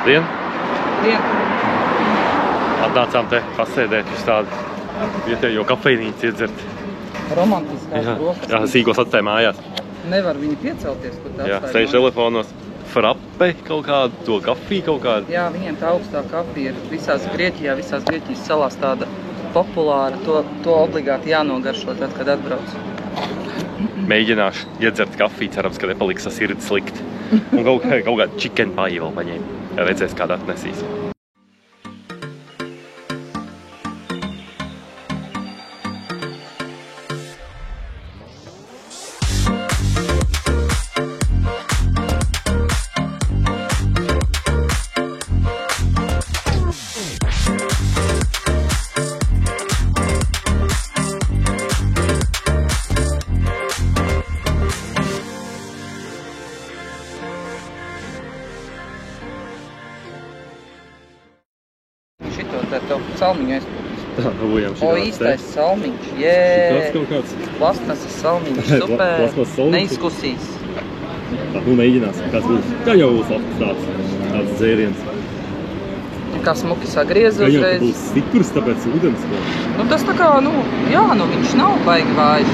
Labdien! Labdien! Atnācām te pasēdēt uz tādu vietējo kafejnīcu iedzert. Romantiskās brokas. Jā, sīkos atstāja mājās. Nevar viņi piecelties, kur tā jā, sēž telefonos. Frappe kaut kādu, to kafiju kaut kādu. Jā, viņiem tā augstā kafija ir visās Grieķijas salās tāda populāra. To obligāti jānogaršo tad, kad atbrauc. Mēģināšu iedzert kafiju, cerams, ka nepaliks sirds slikt. Un kaut kādu chicken pie vēl paņēma. Redzēs, kādu atnesīs. Salmiņu aizpūtīs. Tā, ujam šī īstais salmiņš, jē! Tāds kaut kāds? Plasmasas salmiņš, super! Neizkusīs. Tā, mēģināsim, kāds būs. Kā jau būs tāds dzēriens. Kā smuki sagriez uzreiz. Kā jau būs stiprs, tāpēc ūdens. Tas tā kā, viņš nav baigi vājš,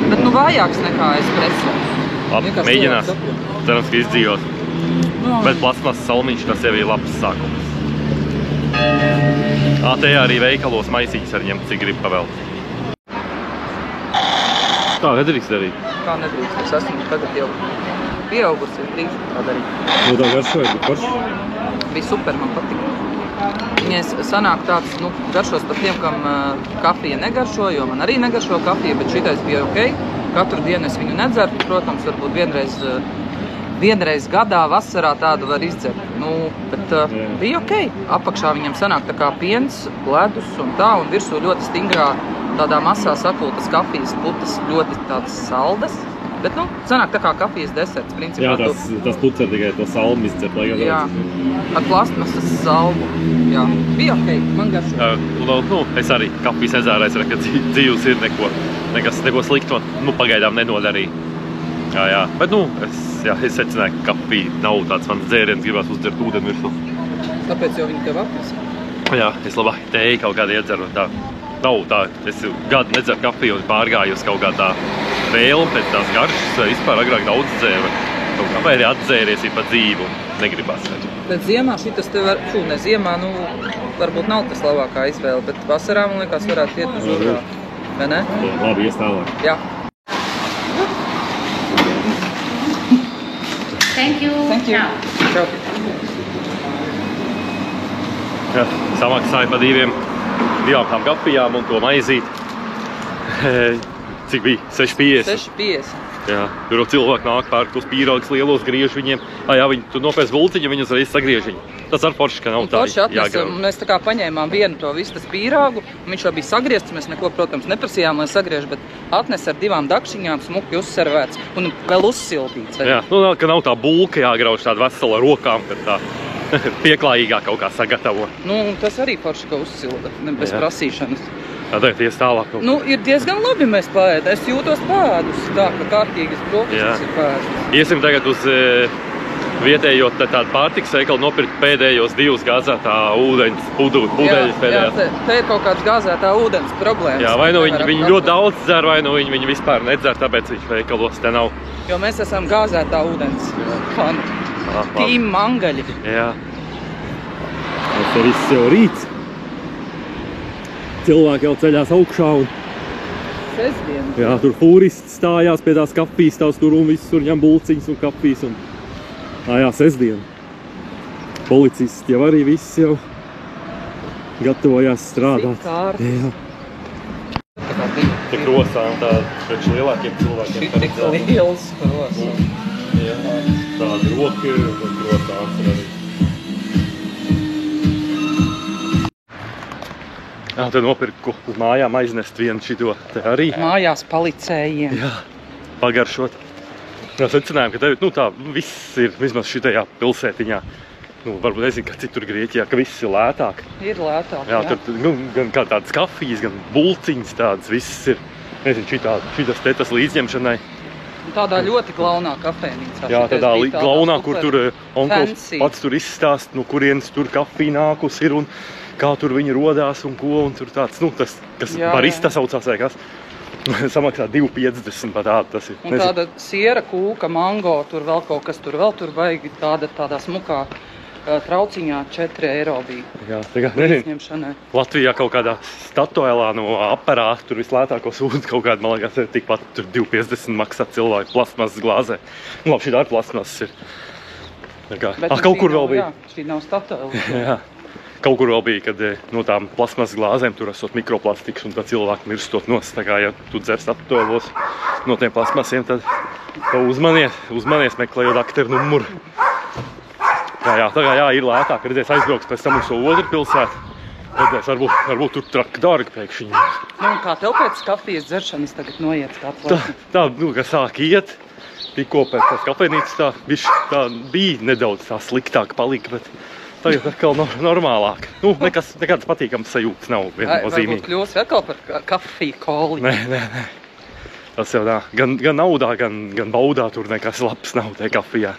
bet vājāks nekā espresso. Labi, mēģinās. Cerams, ka izdzīvos. Bet plasmasas salmiņš, tas jau ir labs sākums. Te arī veikalos maisīņas ar ņemt, cik grib pavelt. Tā nedrīkst darīt. Kā nedrīkst? Es esmu tagad jau pieaugusi, drīkst tā darīt. Tā garšoja, bet forši? Bija super, man patika. Viņais sanāk tāds, garšos par tiem, kam kafija negaršo, jo man arī negaršo kafija, bet šitais bija ok. Katru dienu es viņu nedzertu, protams, varbūt vienreiz gadā, vasarā tādu var izdzert. Bet bija ok. Apakšā viņam sanāk tā kā piens, ledus un tā, un virsū ļoti stingrā tādā masā sakultas kafijas putas, ļoti tādas saldas. Bet, sanāk tā kā kafijas deserts, principā. Jā, tas puts ar tikai to salmu izdzert. Jā, ar plastmasas salmu. Jā, bija ok, man garšo. Es arī kafijas ezērēs, ka dzīvs ir neko slikto, pagaidām nenodarīja. Jā, bet es secināju, ka kafija nav tāds mans dzēriens, gribās uzdzert ūdeni virsū. Tāpēc jau viņi tev apnesa? Jā, es labāk tēju kaut kādu iedzeru. Nav tā, es gadu nedzeru kafiju un pārgāju uz kaut kādā vēlmu pēc tās garšas, vispār agrāk daudz dzēru. Vai arī atdzēries pa dzīvu, negribās. Bet ziemā šitas te var, ziemā, varbūt nav tas labākā izvēle, bet vasarā, man liekas, varētu iet uz urā. Vai ne? Labi, ies tālāk. Jā. Thank you. Čau. Jā, samaksāju pa divām tām kafijām un to maizīt. Cik bija? 6,50? 6,50. Jā, tur cilvēki nāk pērk tos pīrāgus lielos, griež viņiem. Jā, viņi tur nopēc bultiņu, viņus reiz sagriež viņu. Tas ar forši, ka nav tā jāgrauj. Mēs tā kā paņēmām vienu to vistas pīrāgu, viņš jau bija sagriezts, mēs neko, protams, neprasījām, lai sagriež, bet atnes ar 2 dakšiņām, smuki uzservēts un vēl uzsildīts. Jā, ka nav tā bulka jāgrauž tāda vesela rokām, kad tā pieklājīgāk kaut kā sagatavo. Tas arī forši, ka uzsilda, bez prasīšanas. Tagad ies tālāk. Ir diezgan labi mēs paēd. Es jūtos paēdus tā, ka kārtīgas brokas ir paēdus. Iesim tagad uz vietējo tādu pārtikas veikalu nopirkt pēdējos 2 gāzētā ūdeņas pudeļas pēdējās. Jā, te ir kaut kāds gāzētā ūdens problēmas. Jā, vai viņi ļoti daudz dzer, vai viņi vispār nedzer, tāpēc viņš veikalos te nav. Jo mēs esam gāzētā ūdens fani. Tīm mangaļi. Jā. Tas ir viss jau rīts. Cilvēki jau ceļās augšā un... Sestdiena. Jā, tur fūrists stājās pie tās kafijas, tās tur un viss tur ņem bulciņas un kafijas un... Jā, sestdiena. Policisti jau arī viss jau gatavojās strādāt. Cik kārtas. Jā. Te krosām tāda priekš lielākiem cilvēkiem. Tik liels krosām. Jā, tāda roka un krosām arī. Jā, te nopirku uz mājām aiznest vienu šito te arī. Mājās palicējiem. Jā, pagaršot. Jā, secinājām, ka tev, tā viss ir vismaz šitajā pilsētiņā. Varbūt nezinu, ka citur Grieķijā, ka viss ir lētāk. Ir lētāk, jā. Tur gan kā tādas kafijas, gan bulciņas tādas, viss ir, nezinu, šitas te tas līdzņemšanai. Tādā ļoti glaunā kafejnīcā. Jā, tādā glaunā, kur tur onkls fancy. pats tur izstāst, no kurienes tur kafija nākus ir un kā tur viņi rodās un ko, un tur tāds, nu, tas, kas barista saucās vai kas, samaksā 2,50 par tādu, tas ir. Un tāda siera, kūka, mango, tur vēl kaut kas, tur baigi tādā smukā trauciņā 4 eiro bija. Jā, tagad, nezinu, Latvijā kaut kādā statuēlā no aparāta, tur vislētāko sūdu kaut kāda, man liekas, tikpat tur 2,50 maksā cilvēku plasmasas glāzē. Nu, labi, šī tā plasmasas ir. Kaut kur vēl bija. Jā, šī nav statuēla. Jā. Kaut kur vēl bija, kad no tām plasmasas glāzēm tur esot mikroplastikas un tā cilvēki mirstot nost. Tā kā, ja tu dzer statuēlos no tiem plasmasiem, tad uzmanies meklējot akteru numuru. Jā, ir lētāk, redzēs aizbrauks pēc tam uz šo otru pilsētu. Redzēs, varbūt tur traki dārgi pēkšņi. Nu, kā tev pēc kafijas dzeršanas tagad noiet kāds laiks? Tā, ka sāk iet, tikko pēc tās kafejnīcas tā bija nedaudz tā sliktāk palika, bet tagad atkal normālāk. Nu, nekāds patīkams sajūtas nav viennozīmīgi. Varbūt kļūs atkal par kafiju koli? Nē. Tas jau tā, gan naudā, gan baudā tur nekas labs nav tajā kafijā.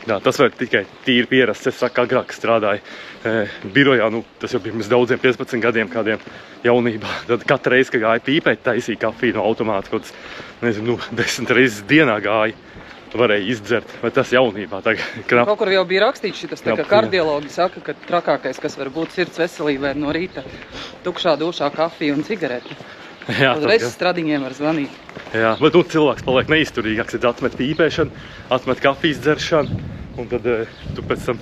Jā, tas var tikai tīri pierasts. Es saku, agrāk strādāju birojā, nu, tas jau pirms daudziem 15 gadiem kādiem jaunībā. Tad katru reizi, kad gāja pīpēt, taisīja kafiju no automāta, kaut kas, nezinu, 10 reizes dienā gāja, varēja izdzert, vai tas jaunībā. Kaut kur jau bija rakstīts šitas, tā kā kardiologi saka, ka trakākais, kas var būt sirds veselībai no rīta, tukšā dušā kafija un cigareti. Jā, reizes stradiņiem var zvanīt. Jā, bet cilvēks paliek neizturīgāks, tad atmet pīpēšanu, atmet kafijas dzeršanu, un tad tu pēc tam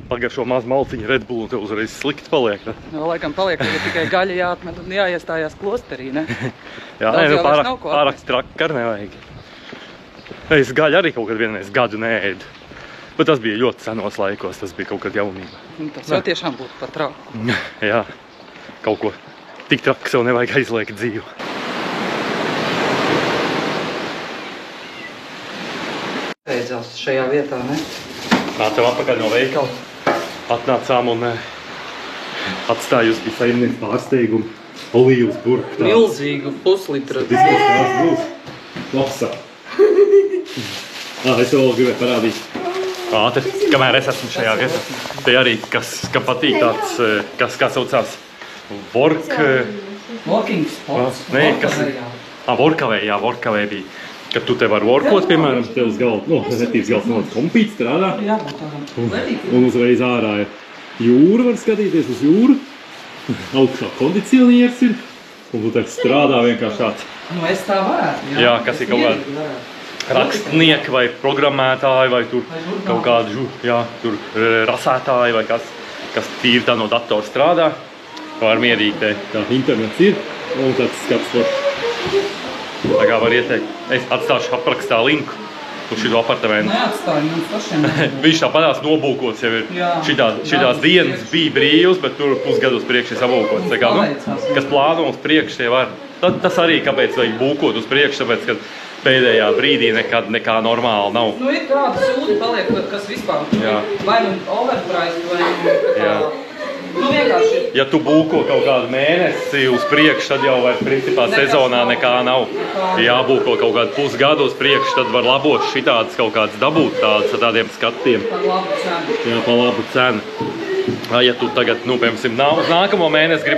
pagaršo maz malciņu Red Bull un tev uzreiz slikti paliek. Ne? No, laikam paliek, ka tikai gaļa jāatmet un jāiestājās klosterī, ne? Jā, pārāk traki ar nevajag. Es gaļu arī kaut kad vienreiz gadu neēdu, bet tas bija ļoti senos laikos, tas bija kaut kad jaunībā. Tas jau tiešām būtu pat trauku. Jā, kaut ko. Tik traki sev nevajag aizliegt dzīvu. Beidzās šajā vietā, ne? Nācām atpakaļ no veikala. Atnācām un atstāju uz saimnieks pārsteigumu olīvas burku. Milzīgu puslitra. Tas izskatās būs. Lapsā. Es vēl gribēju parādīt. Kamēr es esmu šajā vietā. Te arī, kam patīk tāds, kā saucās, Working spots. Vorkavē bija. Kad tu te vari workot, piemēram, te uz galda, netīvs galds nav kompīts strādā. Jā, un uzreiz ārā ir jūra, var skatīties uz jūru. Augstā kondicionieris ir. Un tu te strādā vienkārši tāds. Nu, es tā varētu. Jā, kas ir kaut kādi rakstnieki vai programmētāji vai tur kaut kādi, tur rasētāji vai kas tīri tā no datora strādā. Var mierīgi tā internets ir, un tāds skats forši. Tā kā var ieteikt. Es atstāšu aprakstā linku uz šito apartamentu. Neatstāju, mums pašiem. Viņš tāpatās nobūkots jau ir. Šitās dienas bija brīvs, bet tur pusgadu uz priekšu ir sabūkots. Tā kā, kas plāno uz priekšu, tie var. Tas arī, kāpēc vajag būkot uz priekšu, tāpēc, ka pēdējā brīdī nekā normāli nav. Nu, ir tāda sūdi paliek, kas vispār vai nu overpriced, vai nu nu, vienkārši. Ja tu būko kaut kādu mēnesi uz priekšu, tad jau vairs principā sezonā nekā nav. Ja jābūko kaut kādu pusgadu uz priekšu, tad var labot šitādas kaut kādas dabūt tādas ar tādiem skatiem. Par labu cenu. Jā, par labu cenu. Ja tu tagad, piemēram, uz nākamo mēnesi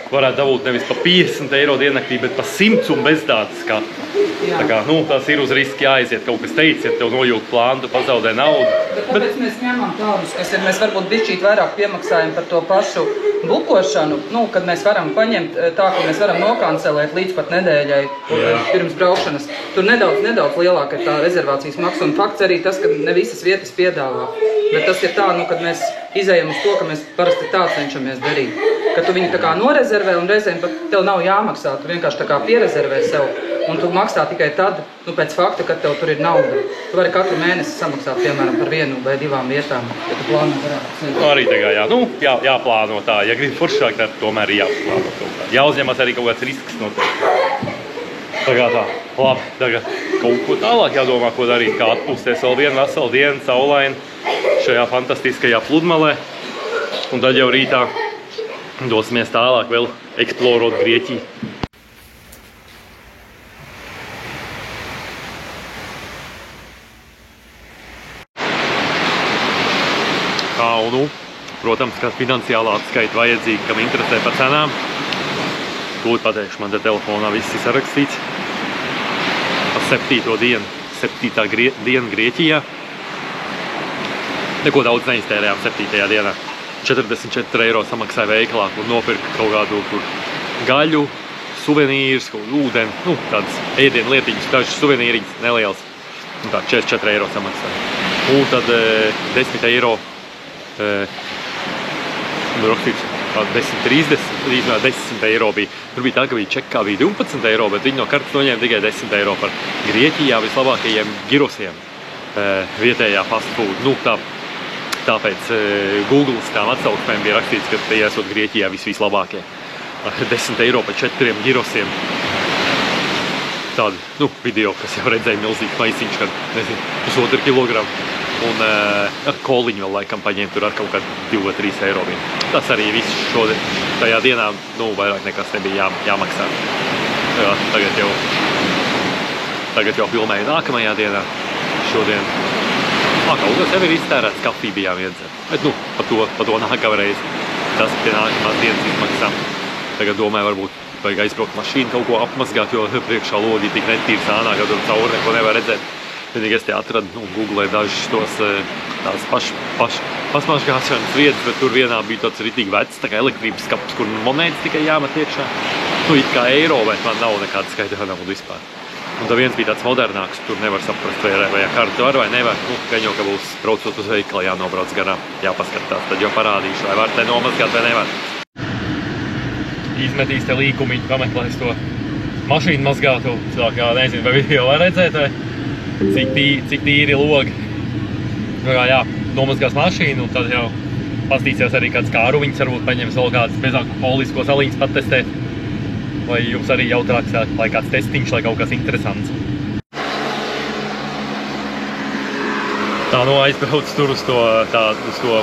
varētu dabūt nevis pa 50 eiro diennaktī, bet pa 100 un bez tādas skatu. Tā kā, tas ir uz riski jāaiziet. Kaut kas teica, ja tev nojūgt plānu, tu pazaudē naudu. Bet tāpēc mēs ņemam tādus, kas ir, mēs varbūt bišķīt vairāk piemaksājam par to pašu bukošanu, kad mēs varam paņemt tā, ka mēs varam nokancelēt līdz pat nedēļai pirms braukšanas. Tur nedaudz lielāka ir tā rezervācijas maksa, un fakts arī tas, ka ne visas vietas piedāvā. Bet tas ir tā, kad mēs izējam uz to, ka mēs parasti tā cenšamies darīt. Ka tu viņu tā kā norezervē, un reizēm pat tev nav jāmaksā, tu vienkārši tā kā pierezervē sev. Un tu maksā tikai tad, pēc fakta, kad tev tur ir nauda. Tu vari katru mēnesi samaksāt, piemēram, par 1 vai 2 vietām, ja tu plāno varētu. Arī tagad, jāplāno tā. Ja gribi foršāk, tad tomēr ir jāplāno kaut kā. Jāuzņemas arī kaut kāds risks noteikti. Tagad tā, labi, tagad kaut ko tālāk jādomā, ko darīt, kā atpūsties vēl vienu veselu dienu saulaini šajā fantastiskajā pludmalē. Un tad jau rītā dosimies tālāk vēl eksplorot Grieķiju. nu, protams, kā finansiālā atskaita vajadzīga, kam interesē par cenām. Tūlīt pateikšu, man te telefonā viss ir sarakstīts. Par 7. dienu Grieķijā. Neko daudz neiztērējām 7. dienā. 44 eiro samaksāja veikalā, kur nopirka kaut kādu gaļu, suvenīrus, ūdeni, nu, tādas ēdienu lietiņas, dažas suvenīriņas, nelielas. Un tā 44 eiro samaksāja. Un tad 10 eiro, rakstīts 10 eiro bija. Tur bija tā, ka bija čekā bija 12 eiro, bet viņi no kartes noņēma tikai 10 eiro par Grieķijā vislabākajiem girosiem vietējā fast food. Nu, tāpēc Google's tām atsauksmēm bija rakstīts, ka tie esot Grieķijā vislabākie. 10 eiro par 4 girosiem. Tādu, nu, video, kas jau redzēja milzīgs maisiņš, kad, nezinu, 1,5 kilogramu. Un ar koliņu vēl laikam paņēma tur ar kaut kādu 2 vai 3 eiro vien. Tas arī viss šodien, tajā dienā, nu, vairāk nekas nebija jāmaksā. Jā, tagad jau filmēju nākamajā dienā. Šodien, kaut kas jau ir iztērēts, kafiju bijām iedzert. Bet, nu, pa to nākamreiz. Tas pie nākamās dienas izmaksām. Tagad domāju, varbūt vajag aizbraukt mašīnu, kaut ko apmazgāt, jo priekšā lodi tik netīri sānā, ka tur cauri neko nevar redzēt. Vienīgi es te atradu, nu, Google dažas tos tās pasmažgāšanas vietas, bet tur vienā bija tāds ritīgi vecs, tā kā elektrības skaps, kur monētas tikai jāmet iekšā. Nu, it kā eiro, bet man nav nekāda skaidra nauda vispār. Un tad viens bija tāds modernāks, tur nevar saprast, vai karti var vai nevar. Nu, gan jau, ka būs braucot uz veikalu, jānobrauc garām, jāpaskatās, tad jau parādīšu, vai var te nomazgāt vai nevar. Izmetīs te līkumiņu, pameklēs to mašīnu mazgātu, tā kā nezinu, vai video var redzēt, vai cik tīri logi. Jā, nomazgās mašīnu, un tad jau pastīsies arī kāds kāruviņas, varbūt paņems vēl kādas bezalkoholiskos aliņas patestēt. Vai jums arī jautrāks, lai kāds testiņš, lai kaut kas interesants. Tā no aizbrauc tur uz to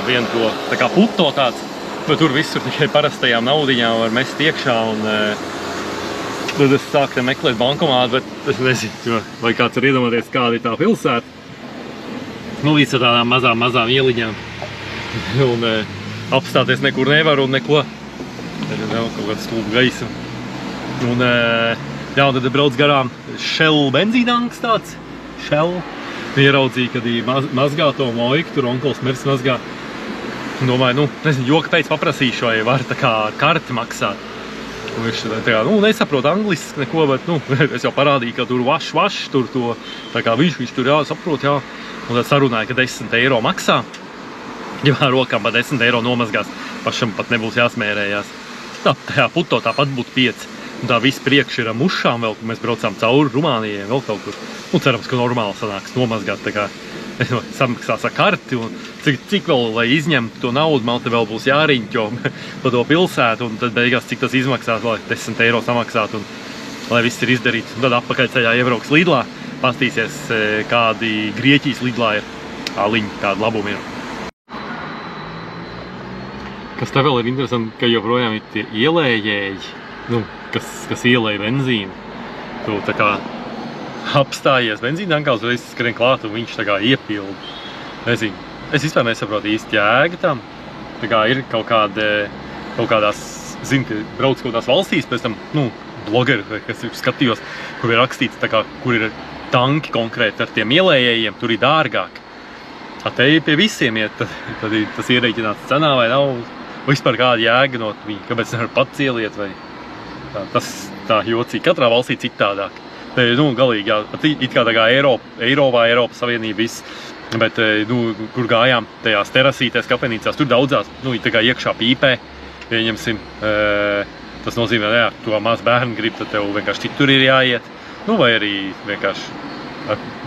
vienu tā kā puto tāds, bet tur visur tikai parastajām naudiņām var mest iekšā, un tad es sāku meklēt bankomātu, bet es nezinu, vai kāds var iedomāties, kāda ir tā pilsēta. Nu, līdz ar tādām mazām ieliņām. Un apstāties nekur nevar un neko. Tad vēl kaut kāds stulbu gaisa. Un tad brauc garām Shell benzīntanks tāds. Shell. Ieraudzīja, kad ir mazgāto moiku, tur onkuls mirs mazgā. Un domāju, nu, nezinu, joka pēc paprasīšu, vai var tā kā karti maksāt. Un viņš tā kā, nu, nesaprot angliski neko, bet, nu, es jau parādīju, ka tur vaš, tur to, tā kā viņš tur saprot, jā. Un tad sarunāja, ka 10 eiro maksā. Ja rokām pa 10 eiro nomazgās, pašam pat nebūs jāsmērējās. Tajā puto tāpat būtu 5. Un tā viss priekš ir mušām vēl, kad mēs braucām cauri Rumānijai, vēl kaut kur. Un cerams, ka normāli sanāks nomazgāt, tā kā samaksās ar karti, un cik vēl, lai izņemtu to naudu, man te vēl būs jāriņķo pa to pilsētu, un tad beigās, cik tas izmaksās, lai 10 eiro samaksāt, un lai viss ir izdarīts. Un tad atpakaļceļā iebrauks Lidlā, pastīsies, kādi Grieķijas Lidlā ir aliņi, kādi labumi ir. Kas te vēl ir interesanti, ka joprojām ir tie ielējēji, nu, kas ielēja benzīnu. Tu tā kā apstājies benzīntankā, uzreiz skrien klāt un viņš tā kā iepilda. Nezinu, es vispār nesaprotu īsti jēga tam. Tā kā ir kaut kādās, zinu, ka brauc kaut tās valstīs, pēc tam, nu, blogeri, kas ir skatījos, kur ir rakstīts, tā kā, kur ir tanki konkrēti ar tiem ielējējiem, tur ir dārgāk. Te pie visiem iet, tad tas ierēķināts cenā vai nav vispār kāda jēga no viņa, kāpēc nevar pats ieliet vai tā jocīgi. Katrā valstī citādāk. Te, nu, galīgi, jā, pat it kā tā kā Eiropas Savienība viss, bet, nu, kur gājām tajās terasītēs, kafejnīcās, tur daudzās, nu, tā kā iekšā pīpē, pieņemsim, tas nozīmē, jā, to maz bērni grib, tad tev vienkārši citur ir jāiet, nu, vai arī vienkārši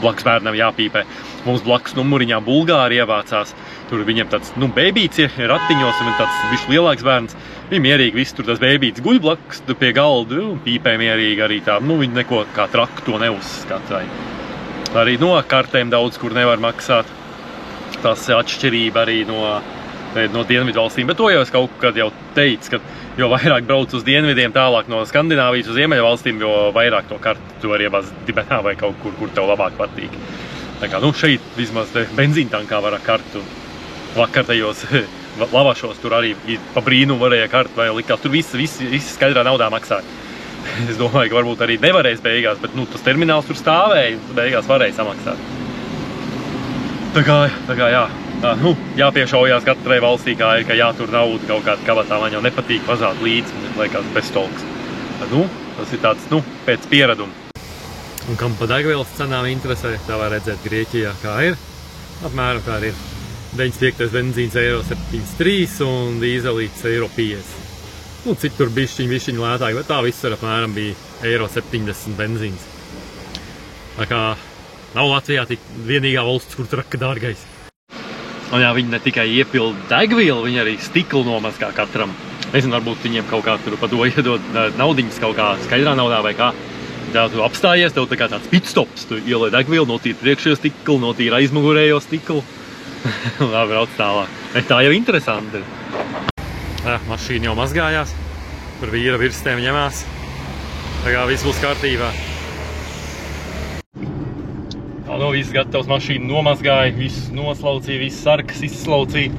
blakus bērnam jāpīpē. Mums blakus numuriņā Bulgāri ievācās, tur viņiem tāds, nu, bēbīts ir ratiņos, un tāds bišķi lielāks bērns. Viņi mierīgi viss tur tas bēbīts guļ blakus pie galda, un pīpē mierīgi arī tā, nu, viņi neko kā traku to neuzskata. Arī no kartēm daudz, kur nevar maksāt. Tas atšķirība arī no dienvidu valstīm, bet to jau es kaut kad jau teicu, ka jo vairāk brauc uz dienvidiem tālāk no Skandināvijas uz Ziemeļu valstīm, jo vairāk to kartu tu vari iebāzt dibenā vai kaut kur tev labāk patīk. Tā kā, nu, šeit vismaz benzīntankā var ar kartu vakar tajos lavašos tur arī pa brīnumu varēja kart, vai likās, tur viss skaidrā naudā maksāja. Es domāju, ka varbūt arī nevarēs beigās, bet nu, tas termināls tur stāvēja, beigās varēja samaksāt. Tā kā jā, nu, jāpiešaujās katrai valstī, kā ir, ka jātur naudu kaut kāda kabatā, man jau nepatīk vazāt līdzi, man liekas beztolks. Nu, tas ir tāds, nu, pēc pieraduma. Un kam pa degvielas cenām interesē, tā var redzēt Grieķijā, kā ir. Apmēram kā ir 95. benzīns €7,3 un dīzelīts €5,50. Nu, citur bišķiņ lētāk, bet tā visur apmēram bija €70 benzīns. Tā kā nav Latvijā tik vienīgā valsts, kur traka dārgais. Un jā, viņi ne tikai iepilda degvielu, viņi arī stiklu nomazgā katram. Nezinu, varbūt viņiem kaut kā tur pa to iedod naudiņas kaut kā skaidrā naudā vai kā. Jā, tu apstājies, tev tā kā tāds pitstops, tu ielai degvielu, notīri priekšējo stiklu, notīri aizmugurējo stiklu. Un tā brauc tālāk. Tā jau interesanti. Jā, mašīna jau mazgājās, tur vīra virstēm ņemās. Tā kā viss būs kārtībā. Tā, nu, viss gatavs, mašīna nomazgāja, viss noslaucīja, viss sarkas izslaucīja.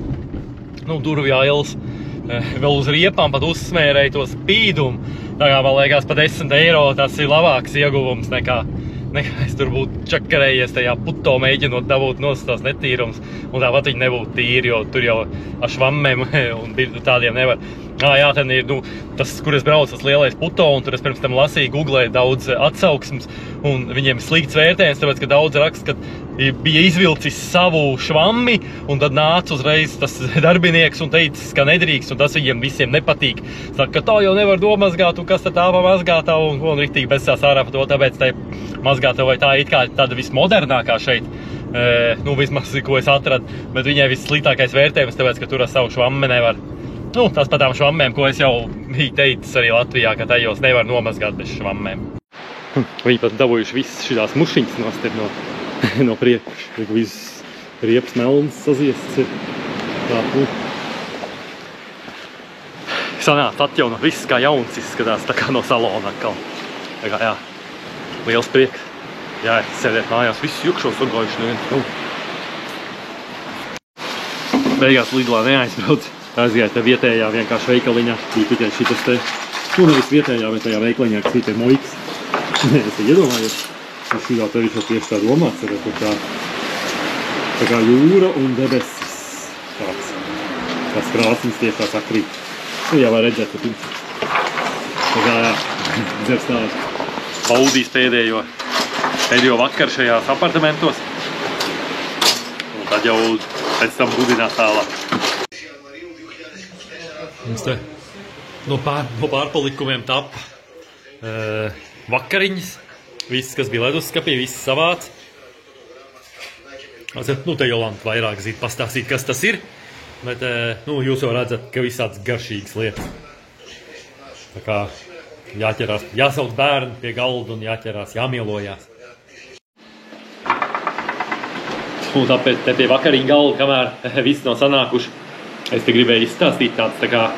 Nu, durvju ailes vēl uz riepām pat uzsmērēja to spīdumu. Tā kā, man liekas, pa 10 eiro tas ir labāks ieguvums nekā es tur būtu čakarējies tajā puto mēģinot dabūt nost tās netīrums. Un tāpat viņi nebūtu tīri, jo tur jau ar švammēm un tādiem nevar. Jā, ten ir, nu, tas, kur es braucu, tas lielais puto, un tur es pirms tam lasīju, googlēju daudz atsauksmes, un viņiem slikts vērtējums, tāpēc, ka daudz raksta, ka bija izvilcis savu švammi, un tad nāca uzreiz tas darbinieks un teicis, ka nedrīkst, un tas viņiem visiem nepatīk. Saka, ka tā jau nevar domazgāt, un kas tad tā pamazgātā, un riktīgi bezsās ārā par to, tāpēc tai mazgātavai tā it kā tāda vismodernākā šeit, nu, vismaz, ko es atradu, bet viņai vissliktākais vērtējums, tāpēc, ka tur ar savu švammi nevar. Nu, tas par tām švammēm, ko es jau biju teicis arī Latvijā, ka tajos nevar nomazgāt bez švammēm. Viņi pat dabūjuši visas šitās mušiņas nostir no priekšu. Viss riepas melns saziests ir. Tā, nu. Sanāc atjaunot, viss kā jauns izskatās, tā kā no salona atkal. Tā kā, jā, liels prieks. Jā, sēdēt mājās, viss jukšos urgojuši neviens. Nu. Beigās Lidlā neaizbrauc. Aizgāja te vietējā vienkārši veikaliņā. Bija tikai šitas te, nu nevis vietējā, bet tajā veikaliņā, kas bija te moiks. Es te iedomājos. Es šī te viņš jau tieši tā domāts, tur tā kā jūra un debesis. Tās krāsnes tieši tā sakrīt. Nu, jā, var redzēt, ka tur. Tā kā, jā, dzers tādu. Baudīs pēdējo vakaru šajās apartamentos. Un tad jau pēc tam budinās tālāk. Mums te no pārpalikumiem tapa vakariņas. Viss, kas bija leduskapī, viss savāds. Nu, te Jolanta vairāk zina pastāstīt, kas tas ir. Bet, nu, jūs jau redzat, ka visāds garšīgas lietas. Tā kā jāķerās, jāsauc bērni pie galda un jāķerās, jāmielojās. Un tāpēc te pie vakariņu galda, kamēr viss nav sanākuši, es te gribēju izstāstīt tāds tā kā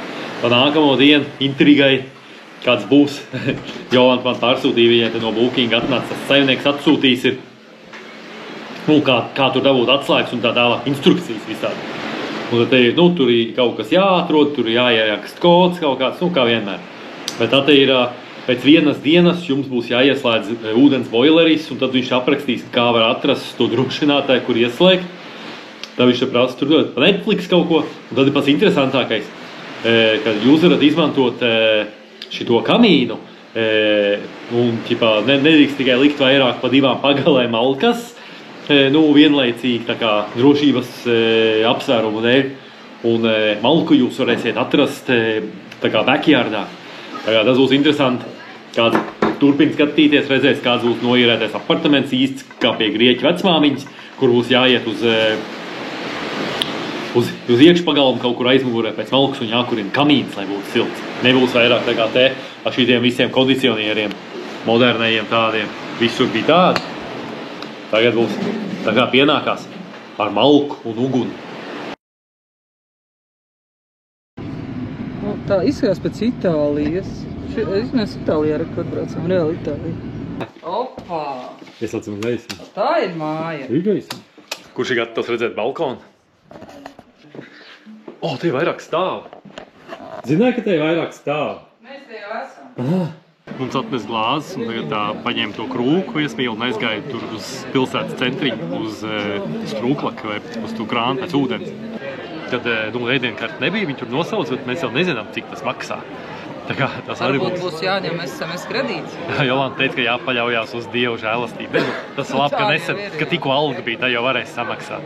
pa nākamo dienu intrigai, kāds būs. Jolanta man pārsūtīja, viņai te no Booking atnāca, tas saimnieks atsūtījis ir, nu, kā tur dabūt atslēgas un tā tālāk, instrukcijas visādi. Un tad te ir, nu, tur ir kaut kas jāatrod, tur ir jāierakst kods kaut kāds, nu, kā vienmēr. Bet tad te ir, pēc vienas dienas jums būs jāieslēdz ūdens boileris, un tad viņš aprakstīs, kā var atrast to drukšinātāju, kur ieslēgt. Tad viņš te prasa tur dot pa Netflix kaut ko, un tad ir pats interesantākais, kad jūs varat izmantot šito kamīnu, un ķipā, nedrīkst tikai likt vairāk pa 2 pagalēm malkas, nu, vienlaicīgi tā kā drošības apsvērumu dēļ, un malku jūs varēsiet atrast tā kā backyardā. Tā kā tas būs interesanti, kāds turpin skatīties, redzēs, kāds būs noīrētais apartaments īsts, kā pie grieķu vecmāmiņas, kur būs jāiet uz iekšpagalmu kaut kur aizmugurē pēc malkas un jākurina kamīns, lai būtu silts. Nebūs vairāk tā kā te ar šitiem visiem kondicionieriem, modernajiem tādiem. Visur bija tādi. Tagad būs tā kā pienākās ar malku un uguni. Nu, tā izskatās pēc Itālijas. Mēs Itālijā rekord braucam, reāli Itālija. Opā! Iesaucam gaismu. Tā ir māja. Ir gaisma. Kurš ir gatavs redzēt balkonu? O, te vairāk stāv. Zināji, ka te vairāk stāv? Mēs te jau esam. Mums atnes glāzes, un tagad tā paņēma to krūku iesmīlu un aizgāja tur uz pilsētas centriņu, uz krūklaku vai uz to krānu pēc ūdens. Kad ēdienkarta nebija, viņi tur nosauca, bet mēs jau nezinām, cik tas maksā. Tā kā tas arī būs jāņem SMS kredīts. Jolanta teica, ka jāpaļaujās uz Dievu žēlastību. Tas labi, ka tikko alga bija, tā jau varēs samaksāt.